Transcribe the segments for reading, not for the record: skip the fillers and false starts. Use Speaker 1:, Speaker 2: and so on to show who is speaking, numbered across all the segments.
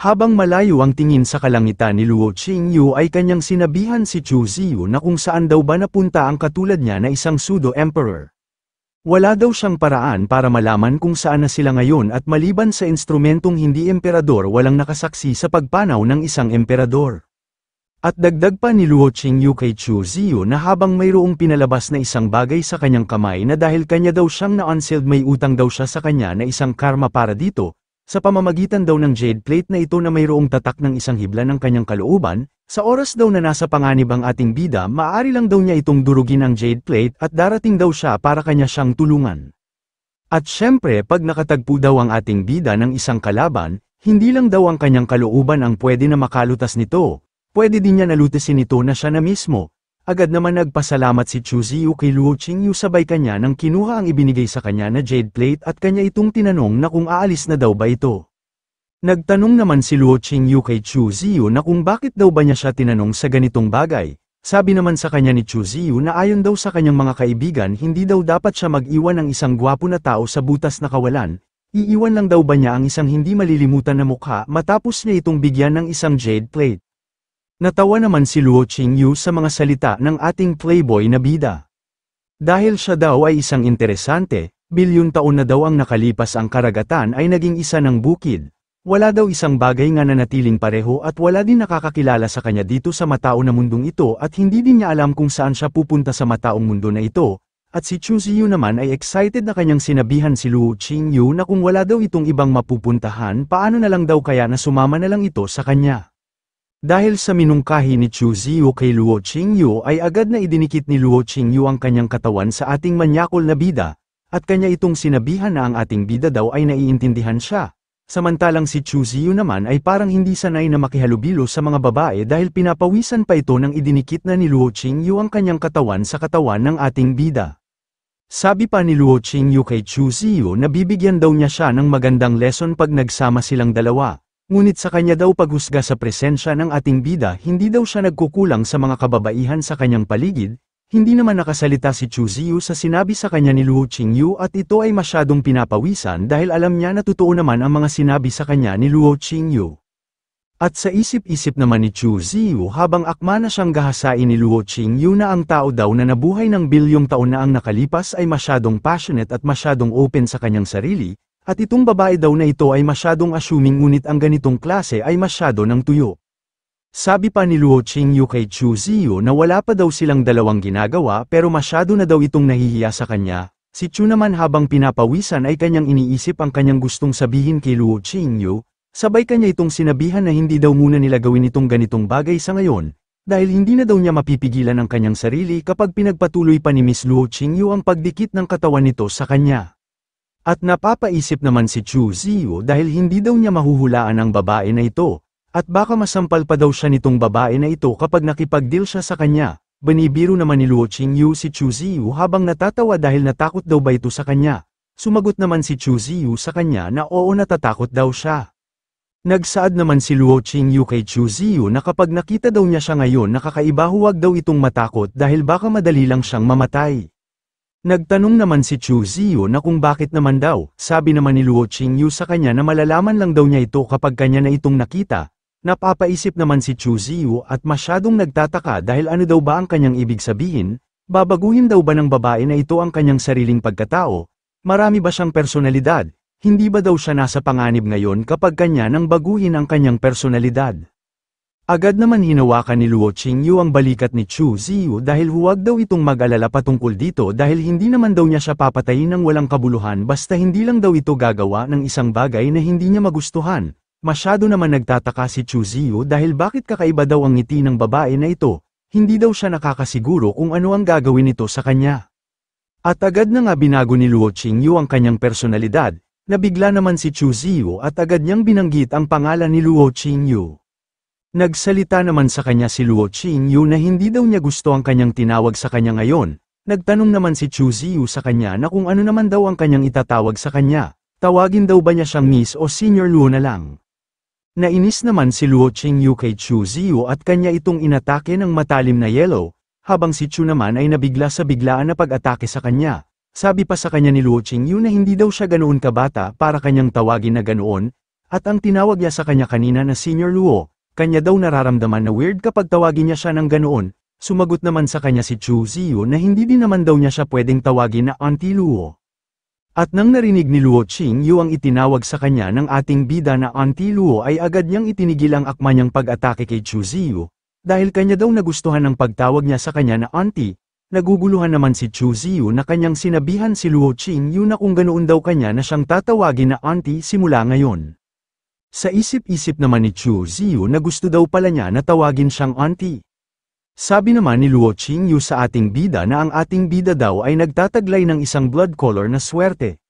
Speaker 1: Habang malayo ang tingin sa kalangitan ni Luo Qingyu ay kanyang sinabihan si Chu Ziyu na kung saan daw ba napunta ang katulad niya na isang pseudo-emperor. Wala daw siyang paraan para malaman kung saan na sila ngayon at maliban sa instrumentong hindi emperador walang nakasaksi sa pagpanaw ng isang emperador. At dagdag pa ni Luo Qingyu kay Chu Ziyu na habang mayroong pinalabas na isang bagay sa kanyang kamay na dahil kanya daw siyang na-unsealed may utang daw siya sa kanya na isang karma para dito, sa pamamagitan daw ng jade plate na ito na mayroong tatak ng isang hibla ng kanyang kalooban, sa oras daw na nasa panganib ang ating bida maaari lang daw niya itong durugin ang jade plate at darating daw siya para kanya siyang tulungan. At syempre pag nakatagpo daw ang ating bida ng isang kalaban, hindi lang daw ang kanyang kalooban ang pwede na makalutas nito, pwede din niya nalutasin ito na siya na mismo. Agad naman nagpasalamat si Chu Ziyu kay Luo Qingyu sabay kanya nang kinuha ang ibinigay sa kanya na jade plate at kanya itong tinanong na kung aalis na daw ba ito. Nagtanong naman si Luo Qingyu kay Chu Ziyu na kung bakit daw ba niya siya tinanong sa ganitong bagay. Sabi naman sa kanya ni Chu Ziyu na ayon daw sa kanyang mga kaibigan hindi daw dapat siya mag-iwan ng isang gwapo na tao sa butas na kawalan, iiwan lang daw ba niya ang isang hindi malilimutan na mukha matapos niya itong bigyan ng isang jade plate. Natawa naman si Luo Qingyu sa mga salita ng ating playboy na bida. Dahil siya daw ay isang interesante, bilyon taon na daw ang nakalipas ang karagatan ay naging isa ng bukid. Wala daw isang bagay nga nanatiling pareho at wala din nakakakilala sa kanya dito sa matao na mundong ito at hindi din niya alam kung saan siya pupunta sa mataong mundo na ito. At si Chu Ziyu naman ay excited na kanyang sinabihan si Luo Qingyu na kung wala daw itong ibang mapupuntahan paano na lang daw kaya na sumama na lang ito sa kanya. Dahil sa minungkahi ni Chu Ziyu kay Luo Qingyu ay agad na idinikit ni Luo Qingyu ang kanyang katawan sa ating manyakol na bida, at kanya itong sinabihan na ang ating bida daw ay naiintindihan siya. Samantalang si Chu Ziyu naman ay parang hindi sanay na makihalubilo sa mga babae dahil pinapawisan pa ito nang idinikit na ni Luo Qingyu ang kanyang katawan sa katawan ng ating bida. Sabi pa ni Luo Qingyu kay Chu Ziyu na bibigyan daw niya siya ng magandang lesson pag nagsama silang dalawa. Ngunit sa kanya daw paghusga sa presensya ng ating bida hindi daw siya nagkukulang sa mga kababaihan sa kanyang paligid, hindi naman nakasalita si Chu Ziyu sa sinabi sa kanya ni Luo Qingyu at ito ay masyadong pinapawisan dahil alam niya na totoo naman ang mga sinabi sa kanya ni Luo Qingyu. At sa isip-isip naman ni Chu Ziyu habang akma na siyang gahasain ni Luo Qingyu na ang tao daw na nabuhay ng bilyong taon na ang nakalipas ay masyadong passionate at masyadong open sa kanyang sarili, at itong babae daw na ito ay masyadong assuming ngunit ang ganitong klase ay masyado ng tuyo. Sabi pa ni Luo Qingyu kay Chu Ziyu na wala pa daw silang dalawang ginagawa pero masyado na daw itong nahihiya sa kanya. Si Chu naman habang pinapawisan ay kanyang iniisip ang kanyang gustong sabihin kay Luo Qingyu, sabay kanya itong sinabihan na hindi daw muna nila gawin itong ganitong bagay sa ngayon, dahil hindi na daw niya mapipigilan ang kanyang sarili kapag pinagpatuloy pa ni Miss Luo Qingyu ang pagdikit ng katawan nito sa kanya. At napapaisip naman si Chu Ziyu dahil hindi daw niya mahuhulaan ang babae na ito, at baka masampal pa daw siya nitong babae na ito kapag nakipag-deal siya sa kanya. Banibiro naman ni Luo Qingyu si Chu Ziyu habang natatawa dahil natakot daw ba ito sa kanya. Sumagot naman si Chu Ziyu sa kanya na oo natatakot daw siya. Nagsaad naman si Luo Qingyu kay Chu Ziyu na kapag nakita daw niya siya ngayon nakakaiba huwag daw itong matakot dahil baka madali lang siyang mamatay. Nagtanong naman si Chu Ziyu na kung bakit naman daw, sabi naman ni Luo Qingyu sa kanya na malalaman lang daw niya ito kapag kanya na itong nakita. Napapaisip naman si Chu Ziyu at masyadong nagtataka dahil ano daw ba ang kanyang ibig sabihin, babaguhin daw ba ng babae na ito ang kanyang sariling pagkatao, marami ba siyang personalidad, hindi ba daw siya nasa panganib ngayon kapag kanya nang baguhin ang kanyang personalidad. Agad naman hinawakan ni Luo Qingyu ang balikat ni Chu Ziyu dahil huwag daw itong mag-alala patungkol dito dahil hindi naman daw niya siya papatayin ng walang kabuluhan basta hindi lang daw ito gagawa ng isang bagay na hindi niya magustuhan. Masyado naman nagtataka si Chu Ziyu dahil bakit kakaiba daw ang ngiti ng babae na ito, hindi daw siya nakakasiguro kung ano ang gagawin nito sa kanya. At agad na nga binago ni Luo Qingyu ang kanyang personalidad, nabigla naman si Chu Ziyu at agad niyang binanggit ang pangalan ni Luo Qingyu. Nagsalita naman sa kanya si Luo Qingyu na hindi daw niya gusto ang kanyang tinawag sa kanya ngayon. Nagtanong naman si Chu Ziyu sa kanya na kung ano naman daw ang kanyang itatawag sa kanya. Tawagin daw ba niya siyang Miss o Senior Luo na lang? Nainis naman si Luo Qingyu kay Chu Ziyu at kanya itong inatake ng matalim na yellow, habang si Chu naman ay nabigla sa biglaan na pag-atake sa kanya. Sabi pa sa kanya ni Luo Qingyu na hindi daw siya ganoon kabata para kanyang tawagin na ganoon, At ang tinawag niya sa kanya kanina na Senior Luo, kanya daw nararamdaman na weird kapag tawagin niya siya ng ganoon. Sumagot naman sa kanya si Chu Ziyu na hindi din naman daw niya siya pwedeng tawagin na Auntie Luo. At nang narinig ni Luo Qingyu ang itinawag sa kanya ng ating bida na Auntie Luo ay agad niyang itinigil ang akma niyang pag-atake kay Chu Ziyu, dahil kanya daw nagustuhan ng pagtawag niya sa kanya na Auntie. Naguguluhan naman si Chu Ziyu na kanyang sinabihan si Luo Qingyu na kung ganoon daw kanya na siyang tatawagin na Auntie simula ngayon. Sa isip-isip naman ni Chu Ziyu na gusto daw pala niya na tawagin siyang Auntie. Sabi naman ni Luo Qingyu sa ating bida na ang ating bida daw ay nagtataglay ng isang blood color na swerte.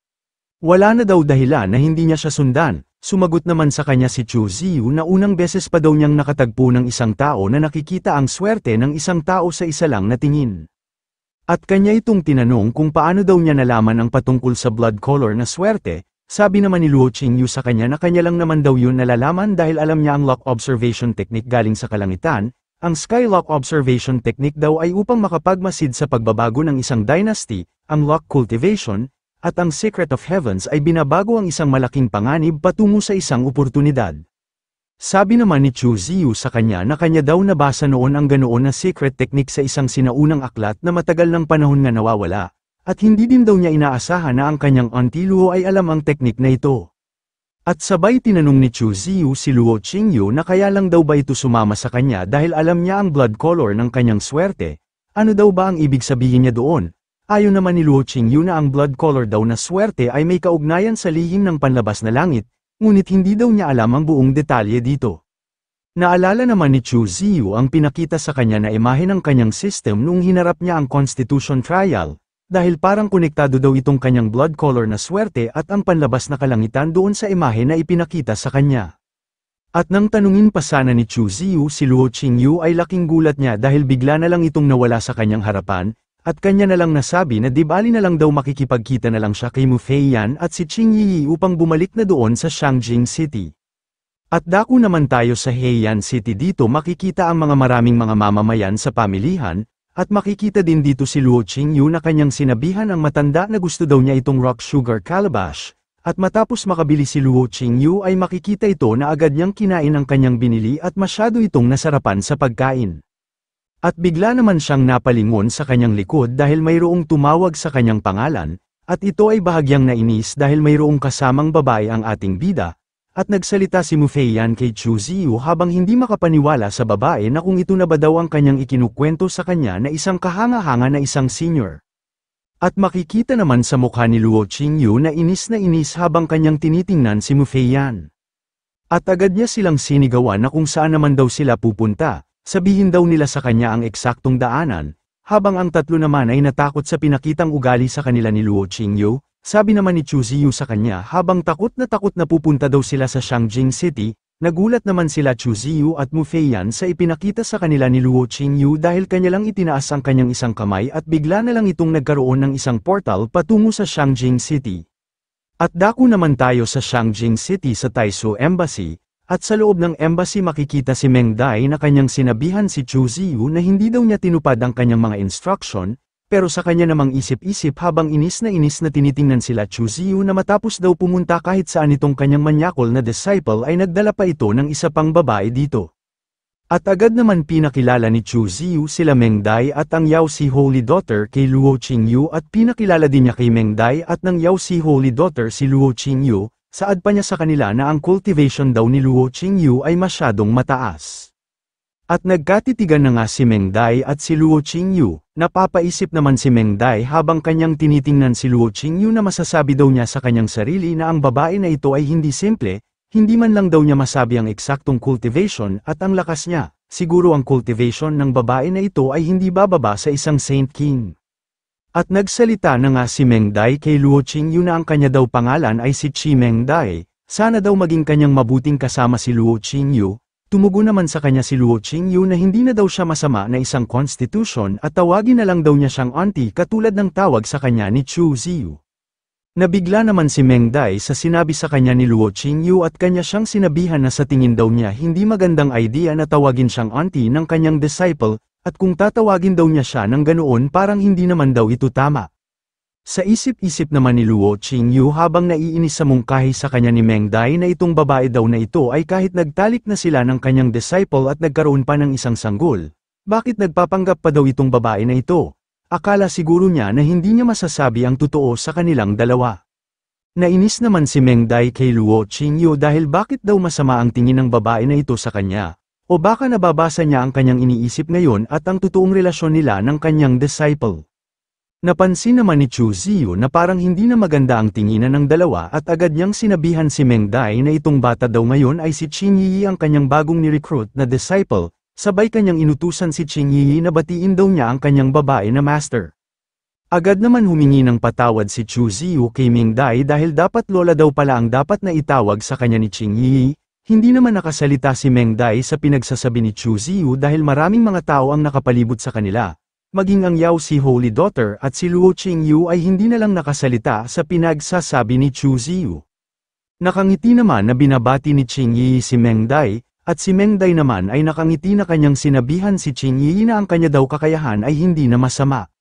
Speaker 1: Wala na daw dahilan na hindi niya siya sundan. Sumagot naman sa kanya si Chu Ziyu na unang beses pa daw niyang nakatagpo ng isang tao na nakikita ang swerte ng isang tao sa isa lang na tingin. At kanya itong tinanong kung paano daw niya nalaman ang patungkol sa blood color na swerte. Sabi naman ni Luo Qingyu sa kanya na kanya lang naman daw yun nalalaman dahil alam niya ang lock observation technique galing sa kalangitan. Ang Skylock Observation Technique daw ay upang makapagmasid sa pagbabago ng isang dynasty, ang Lock Cultivation, at ang Secret of Heavens ay binabago ang isang malaking panganib patungo sa isang oportunidad. Sabi naman ni Chu Ziyu sa kanya na kanya daw nabasa noon ang ganoon na secret technique sa isang sinaunang aklat na matagal ng panahon nga nawawala, at hindi din daw niya inaasahan na ang kanyang Auntie Luo ay alam ang technique na ito. At sabay tinanong ni Chu Ziyu si Luo Qingyu na kaya lang daw ba ito sumama sa kanya dahil alam niya ang blood color ng kanyang swerte. Ano daw ba ang ibig sabihin niya doon? Ayon naman ni Luo Qingyu na ang blood color daw na swerte ay may kaugnayan sa lihim ng panlabas na langit, ngunit hindi daw niya alam ang buong detalye dito. Naalala naman ni Chu Ziyu ang pinakita sa kanya na imahe ng kanyang system noong hinarap niya ang Constitution Trial. Dahil parang konektado daw itong kanyang blood color na swerte at ang panlabas na kalangitan doon sa imahe na ipinakita sa kanya. At nang tanungin pa sana ni Chu Ziyu si Luo Qingyu ay laking gulat niya dahil bigla na lang itong nawala sa kanyang harapan, at kanya na lang nasabi na di bali na lang daw makikipagkita na lang siya kay Mu Feiyan at si Qing Yi upang bumalik na doon sa Shangjing City. At dako naman tayo sa Heian City dito makikita ang mga maraming mga mamamayan sa pamilihan, at makikita din dito si Luo Qingyu na kanyang sinabihan ang matanda na gusto daw niya itong rock sugar calabash, at matapos makabili si Luo Qingyu ay makikita ito na agad niyang kinain ang kanyang binili at masyado itong nasarapan sa pagkain. At bigla naman siyang napalingon sa kanyang likod dahil mayroong tumawag sa kanyang pangalan, at ito ay bahagyang nainis dahil mayroong kasamang babae ang ating bida. At nagsalita si Mu Feiyan kay Chu Ziyu habang hindi makapaniwala sa babae na kung ito na ba daw ang kanyang ikinukwento sa kanya na isang kahanga-hanga na isang senior. At makikita naman sa mukha ni Luo Qingyu na inis habang kanyang tinitingnan si Mu Feiyan. At agad niya silang sinigawan na kung saan naman daw sila pupunta, sabihin daw nila sa kanya ang eksaktong daanan, habang ang tatlo naman ay natakot sa pinakitang ugali sa kanila ni Luo Qingyu. Sabi naman ni Chu Ziyu sa kanya habang takot na pupunta daw sila sa Shangjing City, nagulat naman sila Chu Ziyu at Mu Feiyan sa ipinakita sa kanila ni Luo Qingyu dahil kanya lang itinaas ang kanyang isang kamay at bigla na lang itong nagkaroon ng isang portal patungo sa Shangjing City. At dako naman tayo sa Shangjing City sa Taisu Embassy, at sa loob ng embassy makikita si Meng Dai na kanyang sinabihan si Chu Ziyu na hindi daw niya tinupad ang kanyang mga instruction. Pero sa kanya namang isip-isip habang inis na tinitingnan sila Chu Ziyu na matapos daw pumunta kahit saan itong kanyang manyakol na disciple ay nagdala pa ito ng isa pang babae dito. At agad naman pinakilala ni Chu Ziyu sila Meng Dai at ang Yao Si Holy Daughter kay Luo Qingyu at pinakilala din niya kay Meng Dai at ng Yao Si Holy Daughter si Luo Qingyu, saad pa niya sa kanila na ang cultivation daw ni Luo Qingyu ay masyadong mataas. At nagkatitigan na nga si Meng Dai at si Luo Qingyu, napapaisip naman si Meng Dai habang kanyang tinitingnan si Luo Qingyu na masasabi daw niya sa kanyang sarili na ang babae na ito ay hindi simple, hindi man lang daw niya masabi ang eksaktong cultivation at ang lakas niya, siguro ang cultivation ng babae na ito ay hindi bababa sa isang Saint King. At nagsalita na nga si Meng Dai kay Luo Qingyu na ang kanya daw pangalan ay si Chi Meng Dai, sana daw maging kanyang mabuting kasama si Luo Qingyu. Tumugon naman sa kanya si Luo Qingyu na hindi na daw siya masama na isang constitution at tawagin na lang daw niya siyang auntie katulad ng tawag sa kanya ni Chu Ziyu. Nabigla naman si Meng Dai sa sinabi sa kanya ni Luo Qingyu at kanya siyang sinabihan na sa tingin daw niya hindi magandang idea na tawagin siyang auntie ng kanyang disciple, at kung tatawagin daw niya siya ng ganoon parang hindi naman daw ito tama. Sa isip-isip naman ni Luo Qingyu habang naiinis sa mungkahi sa kanya ni Meng Dai na itong babae daw na ito ay kahit nagtalik na sila ng kanyang disciple at nagkaroon pa ng isang sanggol, bakit nagpapanggap pa daw itong babae na ito? Akala siguro niya na hindi niya masasabi ang totoo sa kanilang dalawa. Nainis naman si Meng Dai kay Luo Qingyu dahil bakit daw masama ang tingin ng babae na ito sa kanya, o baka nababasa niya ang kanyang iniisip ngayon at ang totoong relasyon nila ng kanyang disciple. Napansin naman ni Chu Ziyu na parang hindi na maganda ang tinginan ng dalawa at agad niyang sinabihan si Meng Dai na itong bata daw ngayon ay si Qing Yi ang kanyang bagong ni-recruit na disciple, sabay kanyang inutusan si Qing Yi na batiin daw niya ang kanyang babae na master. Agad naman humingi ng patawad si Chu Ziyu kay Meng Dai dahil dapat lola daw pala ang dapat na itawag sa kanya ni Qing Yi. Hindi naman nakasalita si Meng Dai sa pinagsasabi ni Chu Ziyu dahil maraming mga tao ang nakapalibot sa kanila. Maging ang Yao si Holy Daughter at si Luo Qingyu ay hindi na lang nakasalita sa pinagsasabi ni Chu Ziyu. Nakangiti naman na binabati ni Qing Yi si Meng Dai, at si Meng Dai naman ay nakangiti na kanyang sinabihan si Qing Yi na ang kanya daw kakayahan ay hindi na masama.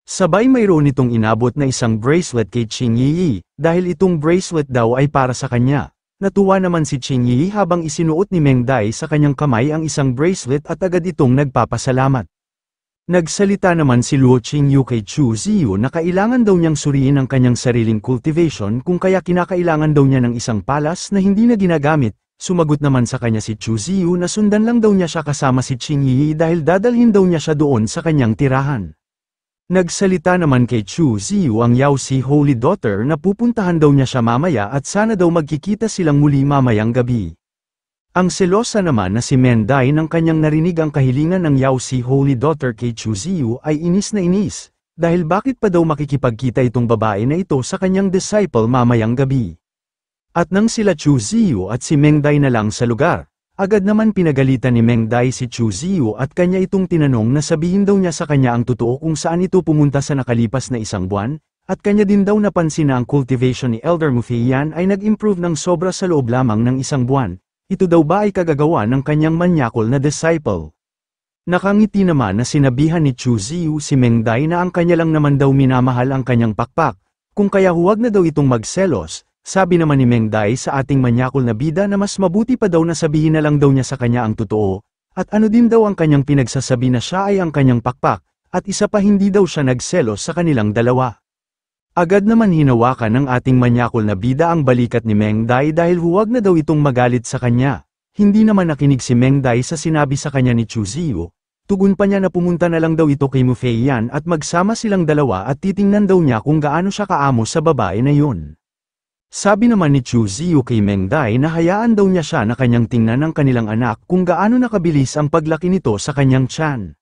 Speaker 1: Sabay mayroon itong inabot na isang bracelet kay Qing Yi, dahil itong bracelet daw ay para sa kanya. Natuwa naman si Qing Yi habang isinuot ni Meng Dai sa kanyang kamay ang isang bracelet at agad itong nagpapasalamat. Nagsalita naman si Luo Qingyu kay Chu Ziyu na kailangan daw niyang suriin ang kanyang sariling cultivation kung kaya kinakailangan daw niya ng isang palas na hindi na ginagamit. Sumagot naman sa kanya si Chu Ziyu na sundan lang daw niya siya kasama si Qing Yi dahil dadalhin daw niya siya doon sa kanyang tirahan. Nagsalita naman kay Chu Ziyu ang Yao si Holy Daughter na pupuntahan daw niya siya mamaya at sana daw magkikita silang muli mamayang gabi. Ang selosa naman na si Meng Dai nang kanyang narinig ang kahilingan ng Yao si Holy Daughter kay Chu Ziyu ay inis na inis, dahil bakit pa daw makikipagkita itong babae na ito sa kanyang disciple mamayang gabi. At nang sila Chu Ziyu at si Meng Dai na lang sa lugar, agad naman pinagalitan ni Meng Dai si Chu Ziyu at kanya itong tinanong na sabihin daw niya sa kanya ang totoo kung saan ito pumunta sa nakalipas na isang buwan, at kanya din daw napansin na ang cultivation ni Elder Mufeiyan ay nag-improve ng sobra sa loob lamang ng isang buwan. Ito daw ba ay kagagawa ng kanyang manyakol na disciple? Nakangiti naman na sinabihan ni Chu Ziyu si Meng Dai na ang kanya lang naman daw minamahal ang kanyang pakpak, kung kaya huwag na daw itong magselos. Sabi naman ni Meng Dai sa ating manyakol na bida na mas mabuti pa daw na sabihin na lang daw niya sa kanya ang totoo, at ano din daw ang kanyang pinagsasabi na siya ay ang kanyang pakpak, at isa pa hindi daw siya nagselos sa kanilang dalawa. Agad naman hinawakan ng ating manyakol na bida ang balikat ni Meng Dai dahil huwag na daw itong magalit sa kanya. Hindi naman nakinig si Meng Dai sa sinabi sa kanya ni Chu Ziyu. Tugon pa niya na pumunta na lang daw ito kay Mufeiyan at magsama silang dalawa at titingnan daw niya kung gaano siya kaamo sa babae na yun. Sabi naman ni Chu Ziyu kay Meng Dai na hayaan daw niya siya na kanyang tingnan ng kanilang anak kung gaano nakabilis ang paglaki nito sa kanyang tiyan.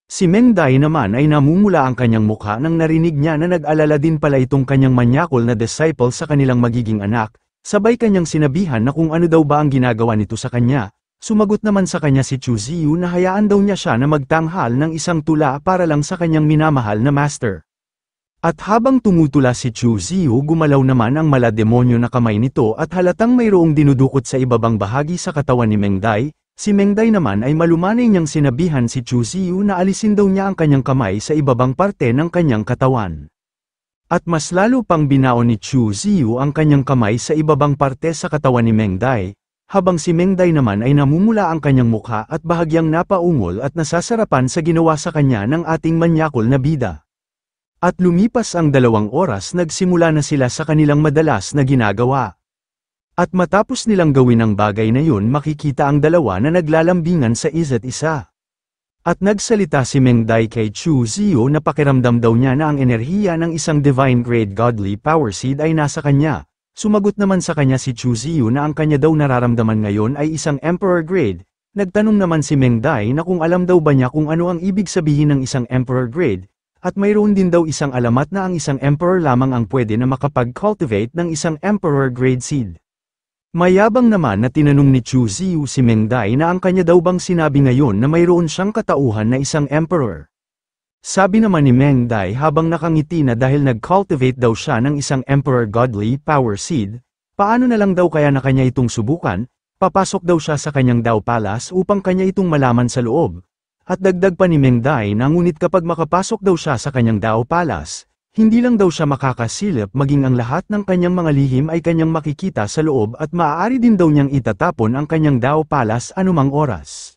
Speaker 1: Si Meng Dai naman ay namumula ang kanyang mukha nang narinig niya na nag-alala din pala itong kanyang manyakol na disciple sa kanilang magiging anak, sabay kanyang sinabihan na kung ano daw ba ang ginagawa nito sa kanya. Sumagot naman sa kanya si Chu Ziyu na hayaan daw niya siya na magtanghal ng isang tula para lang sa kanyang minamahal na master. At habang tumutula si Chu Ziyu gumalaw naman ang malademonyo na kamay nito at halatang mayroong dinudukot sa ibabang bahagi sa katawan ni Meng Dai. Si Meng Dai naman ay malumanay niyang sinabihan si Chu Ziyu na alisin daw niya ang kanyang kamay sa ibabang parte ng kanyang katawan. At mas lalo pang binaon ni Chu Ziyu ang kanyang kamay sa ibabang parte sa katawan ni Meng Dai, habang si Meng Dai naman ay namumula ang kanyang mukha at bahagyang napaungol at nasasarapan sa ginawa sa kanya ng ating manyakol na bida. At lumipas ang 2 oras nagsimula na sila sa kanilang madalas na ginagawa. At matapos nilang gawin ang bagay na yun makikita ang dalawa na naglalambingan sa isa't isa. At nagsalita si Meng Dai kay Chu Ziyu na pakiramdam daw niya na ang enerhiya ng isang divine grade godly power seed ay nasa kanya. Sumagot naman sa kanya si Chu Ziyu na ang kanya daw nararamdaman ngayon ay isang emperor grade. Nagtanong naman si Meng Dai na kung alam daw ba niya kung ano ang ibig sabihin ng isang emperor grade, at mayroon din daw isang alamat na ang isang emperor lamang ang pwede na makapag-cultivate ng isang emperor grade seed. Mayabang naman na tinanong ni Chu Ziyu si Meng Dai na ang kanya daw bang sinabi ngayon na mayroon siyang katauhan na isang emperor. Sabi naman ni Meng Dai habang nakangiti na dahil nag-cultivate daw siya ng isang emperor godly power seed, paano na lang daw kaya na kanya itong subukan, papasok daw siya sa kanyang Dao Palace upang kanya itong malaman sa loob. At dagdag pa ni Meng Dai na ngunit kapag makapasok daw siya sa kanyang Dao Palace, Hindi lang daw siya makakasilip maging ang lahat ng kanyang mga lihim ay kanyang makikita sa loob at maaari din daw niyang itatapon ang kanyang Dao Palace anumang oras.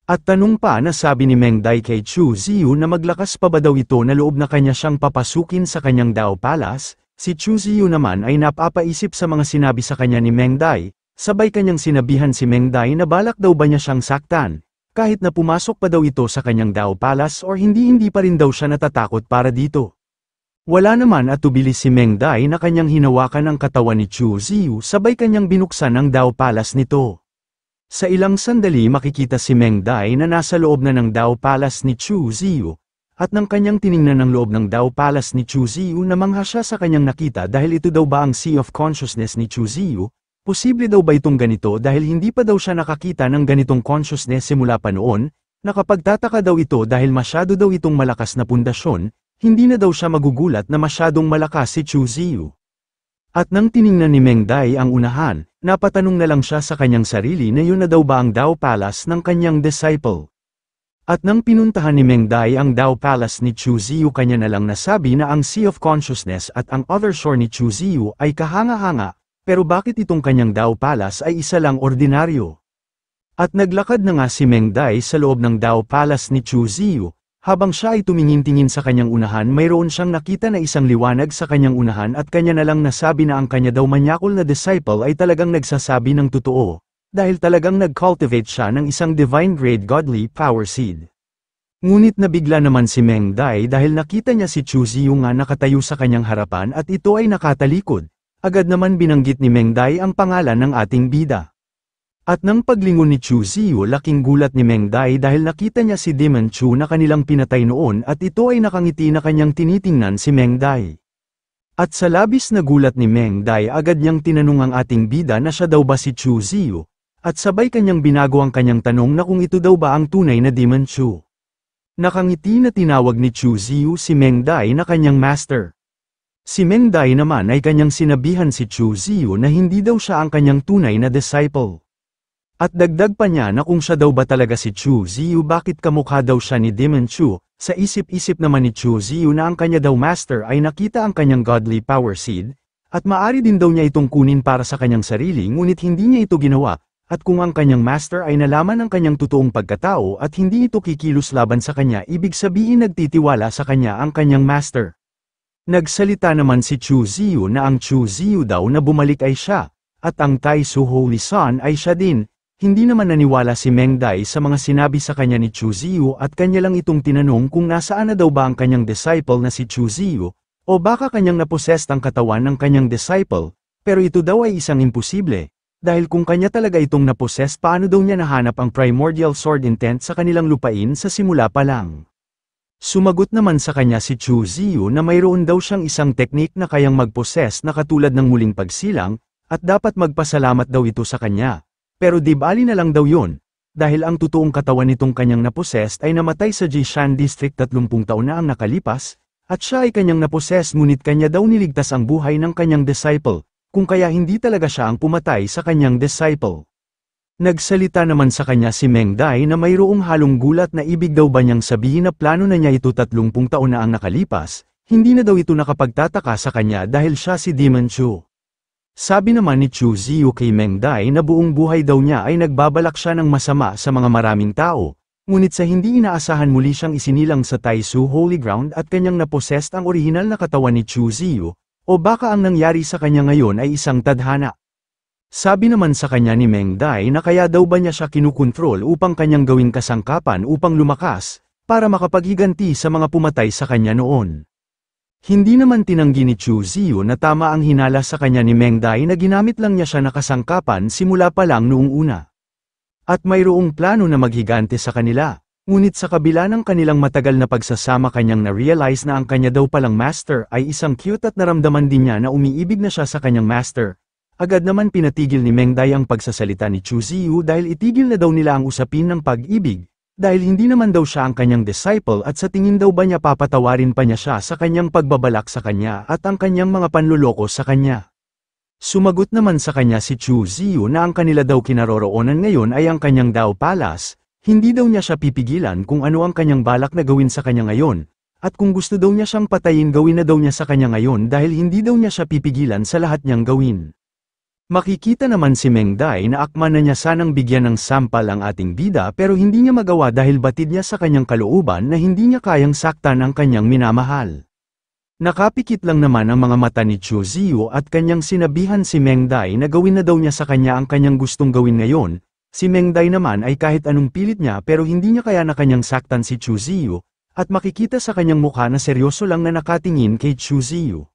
Speaker 1: At tanong pa na sabi ni Meng Dai kay Chu Ziyu na maglakas pa ba daw ito na loob na kanya siyang papasukin sa kanyang Dao Palace, si Chu Ziyu naman ay napapaisip sa mga sinabi sa kanya ni Meng Dai, sabay kanyang sinabihan si Meng Dai na balak daw ba niya siyang saktan, kahit na pumasok pa daw ito sa kanyang Dao Palace or hindi pa rin daw siya natatakot para dito. Wala naman at tubilis si Meng Dai na kanyang hinawakan ang katawan ni Chu Ziyu sabay kanyang binuksan ang Dao Palace nito. Sa ilang sandali makikita si Meng Dai na nasa loob na ng Dao Palace ni Chu Ziyu, at nang kanyang tiningnan ang loob ng Dao Palace ni Chu Ziyu namangha siya sa kanyang nakita dahil ito daw ba ang Sea of Consciousness ni Chu Ziyu, posible daw ba itong ganito dahil hindi pa daw siya nakakita ng ganitong consciousness simula pa noon, nakapagtataka daw ito dahil masyado daw itong malakas na pundasyon, hindi na daw siya magugulat na masyadong malakas si Chu Ziyu. At nang tiningnan ni Meng Dai ang unahan, napatanong na lang siya sa kanyang sarili na yun na daw ba ang Dao Palace ng kanyang disciple. At nang pinuntahan ni Meng Dai ang Dao Palace ni Chu Ziyu kanya na lang nasabi na ang Sea of Consciousness at ang Other Shore ni Chu Ziyu ay kahanga-hanga, pero bakit itong kanyang Dao Palace ay isa lang ordinaryo? At naglakad na nga si Meng Dai sa loob ng Dao Palace ni Chu Ziyu. Habang siya ay tumingin-tingin sa kanyang unahan mayroon siyang nakita na isang liwanag sa kanyang unahan at kanya na lang nasabi na ang kanya daw manyakol na disciple ay talagang nagsasabi ng totoo, dahil talagang nag-cultivate siya ng isang divine grade godly power seed. Ngunit nabigla naman si Meng Dai dahil nakita niya si Chu Ziyu nga nakatayo sa kanyang harapan at ito ay nakatalikod. Agad naman binanggit ni Meng Dai ang pangalan ng ating bida. At nang paglingon ni Chu Ziyu laking gulat ni Meng Dai dahil nakita niya si Demon Chu na kanilang pinatay noon at ito ay nakangiti na kanyang tinitingnan si Meng Dai. At sa labis na gulat ni Meng Dai agad niyang tinanong ang ating bida na siya daw ba si Chu Ziyu, at sabay kanyang binago ang kanyang tanong na kung ito daw ba ang tunay na Demon Chu. Nakangiti na tinawag ni Chu Ziyu si Meng Dai na kanyang master. Si Meng Dai naman ay kanyang sinabihan si Chu Ziyu na hindi daw siya ang kanyang tunay na disciple. At dagdag pa niya na kung siya daw ba talaga si Chu Ziyu bakit kamukha daw siya ni Demon Chu, sa isip-isip naman ni Chu Ziyu na ang kanya daw master ay nakita ang kanyang godly power seed, at maari din daw niya itong kunin para sa kanyang sarili ngunit hindi niya ito ginawa, at kung ang kanyang master ay nalaman ang kanyang totoong pagkatao at hindi ito kikilos laban sa kanya ibig sabihin nagtitiwala sa kanya ang kanyang master. Nagsalita naman si Chu Ziyu na ang Chu Ziyu daw na bumalik ay siya, at ang Tai Su Holy Son ay siya din. Hindi naman naniwala si Meng Dai sa mga sinabi sa kanya ni Chu Ziyu at kanya lang itong tinanong kung nasaan na daw ba ang kanyang disciple na si Chu Ziyu, o baka kanyang napossessed ang katawan ng kanyang disciple, pero ito daw ay isang imposible, dahil kung kanya talaga itong napossess paano daw niya nahanap ang primordial sword intent sa kanilang lupain sa simula pa lang. Sumagot naman sa kanya si Chu Ziyu na mayroon daw siyang isang teknik na kayang mag-possess na katulad ng muling pagsilang, at dapat magpasalamat daw ito sa kanya. Pero di bali na lang daw yun, dahil ang totoong katawan nitong kanyang napossessed ay namatay sa Jishan District 30 taon na ang nakalipas, at siya ay kanyang napossessed ngunit kanya daw niligtas ang buhay ng kanyang disciple, kung kaya hindi talaga siya ang pumatay sa kanyang disciple. Nagsalita naman sa kanya si Meng Dai na mayroong halong gulat na ibig daw ba niyang sabihin na plano na niya ito 30 taon na ang nakalipas, hindi na daw ito nakapagtataka sa kanya dahil siya si Demon Chu. Sabi naman ni Chu Ziyu kay Meng Dai na buong buhay daw niya ay nagbabalak siya ng masama sa mga maraming tao, ngunit sa hindi inaasahan muli siyang isinilang sa Tai Su Holy Ground at kanyang napossessed ang orihinal na katawan ni Chu Ziyu, o baka ang nangyari sa kanya ngayon ay isang tadhana. Sabi naman sa kanya ni Meng Dai na kaya daw ba niya siya kinukontrol upang kanyang gawing kasangkapan upang lumakas, para makapaghiganti sa mga pumatay sa kanya noon. Hindi naman tinanggi ni Chu Ziyu na tama ang hinala sa kanya ni Meng Dai na ginamit lang niya siya na kasangkapan simula pa lang noong una. At mayroong plano na maghigante sa kanila, ngunit sa kabila ng kanilang matagal na pagsasama kanyang na-realize na ang kanya daw palang master ay isang cute at naramdaman din niya na umiibig na siya sa kanyang master. Agad naman pinatigil ni Meng Dai ang pagsasalita ni Chu Ziyu dahil itigil na daw nila ang usapin ng pag-ibig. Dahil hindi naman daw siya ang kanyang disciple at sa tingin daw ba niya papatawarin pa niya siya sa kanyang pagbabalak sa kanya at ang kanyang mga panluloko sa kanya. Sumagot naman sa kanya si Chu Ziyu na ang kanila daw kinaroroonan ngayon ay ang kanyang Dao Palace, hindi daw niya siya pipigilan kung ano ang kanyang balak na gawin sa kanya ngayon, At kung gusto daw niya siyang patayin gawin na daw niya sa kanya ngayon dahil hindi daw niya siya pipigilan sa lahat niyang gawin. Makikita naman si Meng Dai na akma na niya sanang bigyan ng sampal ang ating bida pero hindi niya magawa dahil batid niya sa kanyang kalooban na hindi niya kayang saktan ang kanyang minamahal. Nakapikit lang naman ang mga mata ni Chu Ziyu at kanyang sinabihan si Meng Dai na gawin na daw niya sa kanya ang kanyang gustong gawin ngayon. Si Meng Dai naman ay kahit anong pilit niya pero hindi niya kaya na kanyang saktan si Chu Ziyu, at makikita sa kanyang mukha na seryoso lang na nakatingin kay Chu Ziyu.